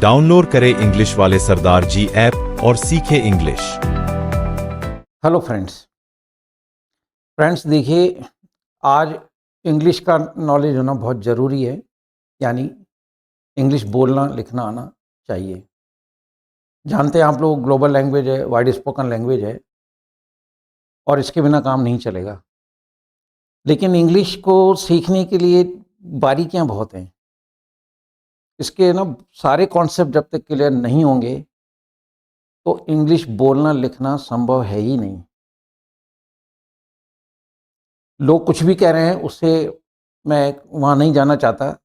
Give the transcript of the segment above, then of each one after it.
Download करें English वाले सरदार जी app और सीखें इंग्लिश। हेलो फ्रेंड्स देखिए, आज इंग्लिश का नॉलेज होना बहुत ज़रूरी है। यानी इंग्लिश बोलना लिखना आना चाहिए। जानते हैं आप लोग, ग्लोबल लैंग्वेज है, वाइड स्पोकन लैंग्वेज है और इसके बिना काम नहीं चलेगा। लेकिन इंग्लिश को सीखने के लिए बारीकियां बहुत हैं। इसके सारे कॉन्सेप्ट जब तक क्लियर नहीं होंगे तो इंग्लिश बोलना लिखना संभव है ही नहीं। लोग कुछ भी कह रहे हैं, उससे मैं वहाँ नहीं जाना चाहता,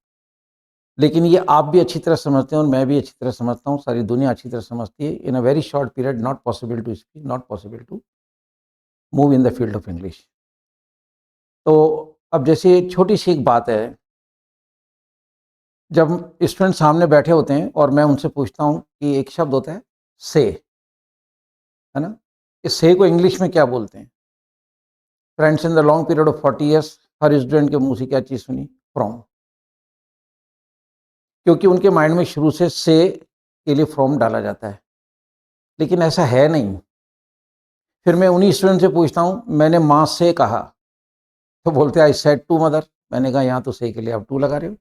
लेकिन ये आप भी अच्छी तरह समझते हैं और मैं भी अच्छी तरह समझता हूँ, सारी दुनिया अच्छी तरह समझती है। In a very short period not possible to speak, not possible to move in the field of English. तो अब जैसे छोटी सी एक बात है, जब स्टूडेंट सामने बैठे होते हैं और मैं उनसे पूछता हूँ कि एक शब्द होता है से, है ना, इस से को इंग्लिश में क्या बोलते हैं? Friends, in the long period of 40 years her student के मुंह से क्या चीज़ सुनी? फ्रॉम। क्योंकि उनके माइंड में शुरू से के लिए फ्रॉम डाला जाता है, लेकिन ऐसा है नहीं। फिर मैं उन्हीं स्टूडेंट से पूछता हूँ, मैंने माँ से कहा, तो बोलते आई सेड टू मदर। मैंने कहा यहाँ तो से के लिए आप टू लगा रहे हो।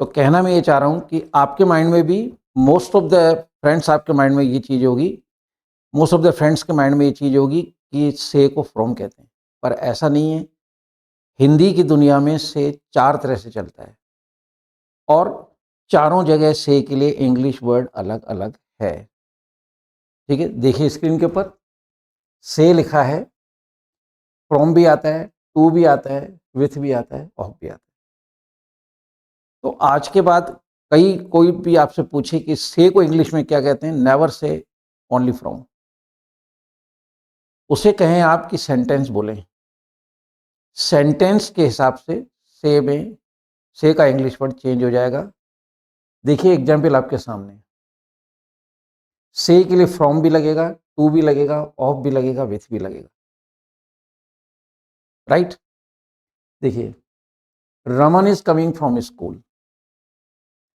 तो कहना मैं ये चाह रहा हूँ कि आपके माइंड में भी मोस्ट ऑफ द फ्रेंड्स, आपके माइंड में ये चीज़ होगी, मोस्ट ऑफ द फ्रेंड्स के माइंड में ये चीज़ होगी कि से को फ्रॉम कहते हैं। पर ऐसा नहीं है। हिंदी की दुनिया में से 4 तरह से चलता है और चारों जगह से के लिए इंग्लिश वर्ड अलग अलग है। ठीक है, देखिए स्क्रीन के ऊपर से लिखा है, फ्रॉम भी आता है, टू भी आता है, विथ भी आता है, ऑफ भी आता है। तो आज के बाद कोई भी आपसे पूछे कि से को इंग्लिश में क्या कहते हैं, नेवर से, ओनली फ्रॉम। उसे कहें आप कि सेंटेंस बोलें, सेंटेंस के हिसाब से में से का इंग्लिश वर्ड चेंज हो जाएगा। देखिए एग्जाम्पल आपके सामने, से के लिए फ्रॉम भी लगेगा, टू भी लगेगा, ऑफ भी लगेगा, विथ भी लगेगा। राइट? देखिए, Raman is coming from school.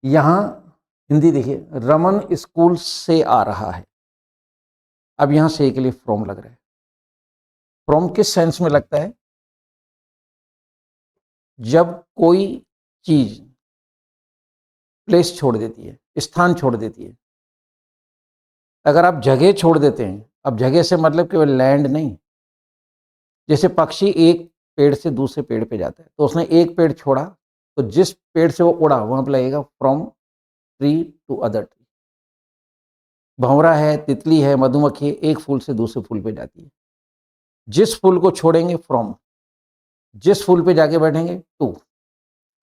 यहां हिंदी देखिए, रमन स्कूल से आ रहा है। अब यहां से के लिए फ्रॉम लग रहा है। फ्रॉम किस सेंस में लगता है? जब कोई चीज प्लेस छोड़ देती है, स्थान छोड़ देती है। अगर आप जगह छोड़ देते हैं, अब जगह से मतलब केवल लैंड नहीं। जैसे पक्षी एक पेड़ से दूसरे पेड़ पे जाता है, तो उसने एक पेड़ छोड़ा, तो जिस पेड़ से वो उड़ा वहां पे लगेगा from tree to other tree. भंवरा है, तितली है, मधुमक्खी है, एक फूल से दूसरे फूल पे जाती है। जिस फूल को छोड़ेंगे फ्रॉम, जिस फूल पे जाके बैठेंगे टू।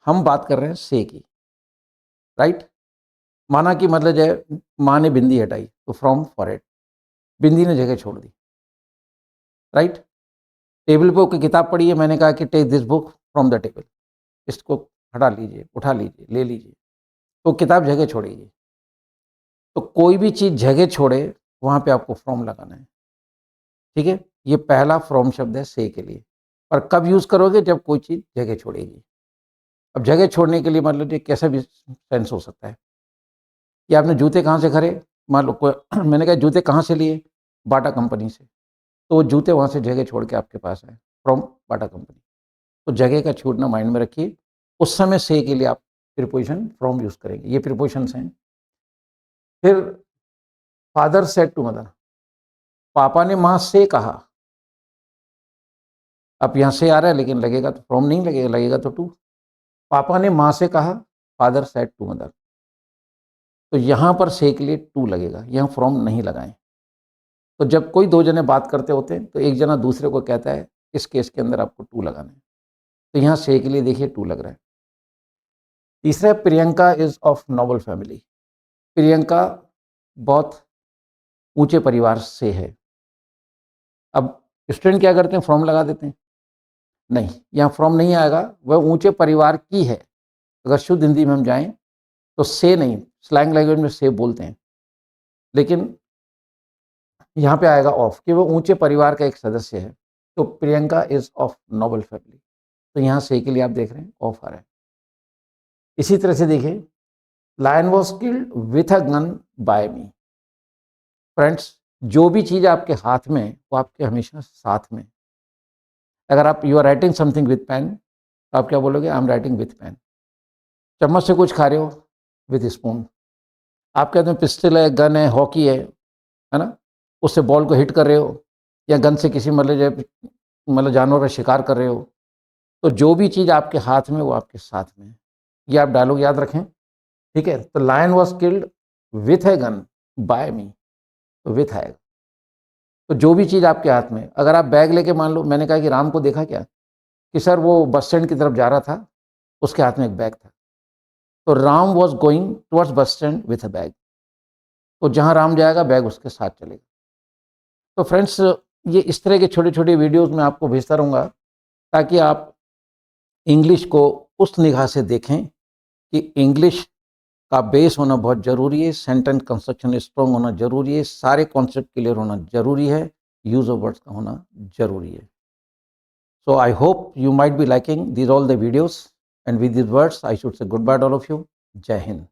हम बात कर रहे हैं से की। राइट? माना कि मतलब जो माँ ने बिंदी हटाई तो फ्रॉम फॉरहेड, बिंदी ने जगह छोड़ दी। राइट? टेबल पे कोई किताब पड़ी है, मैंने कहा कि take this book from the table, इसको हटा लीजिए, उठा लीजिए, ले लीजिए, तो किताब जगह छोड़ेगी। तो कोई भी चीज़ जगह छोड़े वहाँ पे आपको फ्रॉम लगाना है। ठीक है, ये पहला फ्रॉम शब्द है से के लिए। और कब यूज़ करोगे? जब कोई चीज़ जगह छोड़ेगी। अब जगह छोड़ने के लिए मान लीजिए कैसा भी सेंस हो सकता है कि आपने जूते कहाँ से खरीदे, मान लो मैंने कहा जूते कहाँ से लिए? बाटा कंपनी से। तो वो जूते वहाँ से जगह छोड़ के आपके पास आए फ्रॉम बाटा कंपनी। तो जगह का छूटना माइंड में रखिए। उस समय से के लिए आप प्रीपोजिशन फ्रॉम यूज़ करेंगे। ये प्रीपोजिशंस हैं। फिर फादर सेड टू मदर, पापा ने माँ से कहा। अब यहाँ से आ रहा है लेकिन लगेगा तो फ्रॉम नहीं लगेगा, लगेगा तो टू। पापा ने माँ से कहा, फादर सेड टू मदर। तो यहाँ पर से के लिए टू लगेगा, यहाँ फ्रॉम नहीं लगाएं। तो जब कोई दो जने बात करते होते हैं तो एक जना दूसरे को कहता है, इस केस के अंदर आपको टू लगाना है। तो यहाँ से के लिए देखिए टू लग रहा है। तीसरा, Priyanka is of noble family. Priyanka बहुत ऊंचे परिवार से है। अब स्टूडेंट क्या करते हैं? फ्रॉम लगा देते हैं। नहीं, यहाँ फ्रॉम नहीं आएगा, वह ऊंचे परिवार की है। अगर शुद्ध हिंदी में हम जाएं तो से नहीं, स्लैंग लैंग्वेज में से बोलते हैं, लेकिन यहाँ पे आएगा ऑफ, कि वो ऊंचे परिवार का एक सदस्य है। तो Priyanka is of noble family, तो यहाँ से के लिए आप देख रहे हैं ऑफ आ रहा है। इसी तरह से देखिए, lion was killed with a gun by me. Friends, जो भी चीज़ आपके हाथ में है, वो आपके हमेशा साथ में। अगर आप you are writing something with pen, तो आप क्या बोलोगे? I am writing with pen. चम्मच से कुछ खा रहे हो, विथ स्पून। आपके हाथ में पिस्टल है, गन है, हॉकी है ना? उससे बॉल को हिट कर रहे हो, या गन से किसी मतलब जानवर का शिकार कर रहे हो। तो जो भी चीज़ आपके हाथ में, वो आपके साथ में है। ये आप डायलॉग याद रखें, ठीक है? तो lion was killed with a gun by me, तो विथ आएगा। तो जो भी चीज़ आपके हाथ में, अगर आप बैग लेके, मान लो मैंने कहा कि राम को देखा क्या, कि सर वो बस स्टैंड की तरफ जा रहा था, उसके हाथ में एक बैग था। तो Ram was going towards bus stand with a bag. तो जहाँ राम जाएगा, बैग उसके साथ चलेगा। तो फ्रेंड्स, ये इस तरह के छोटे छोटे वीडियोज़ मैं आपको भेजता रहूँगा, ताकि आप इंग्लिश को उस निगाह से देखें कि इंग्लिश का बेस होना बहुत ज़रूरी है, सेंटेंस कंस्ट्रक्शन स्ट्रॉन्ग होना ज़रूरी है, सारे कॉन्सेप्ट क्लियर होना ज़रूरी है, यूज़ ऑफ वर्ड्स का होना ज़रूरी है। So I hope you might be liking these all the videos, and with these words I should say goodbye to all of you. Jai Hind.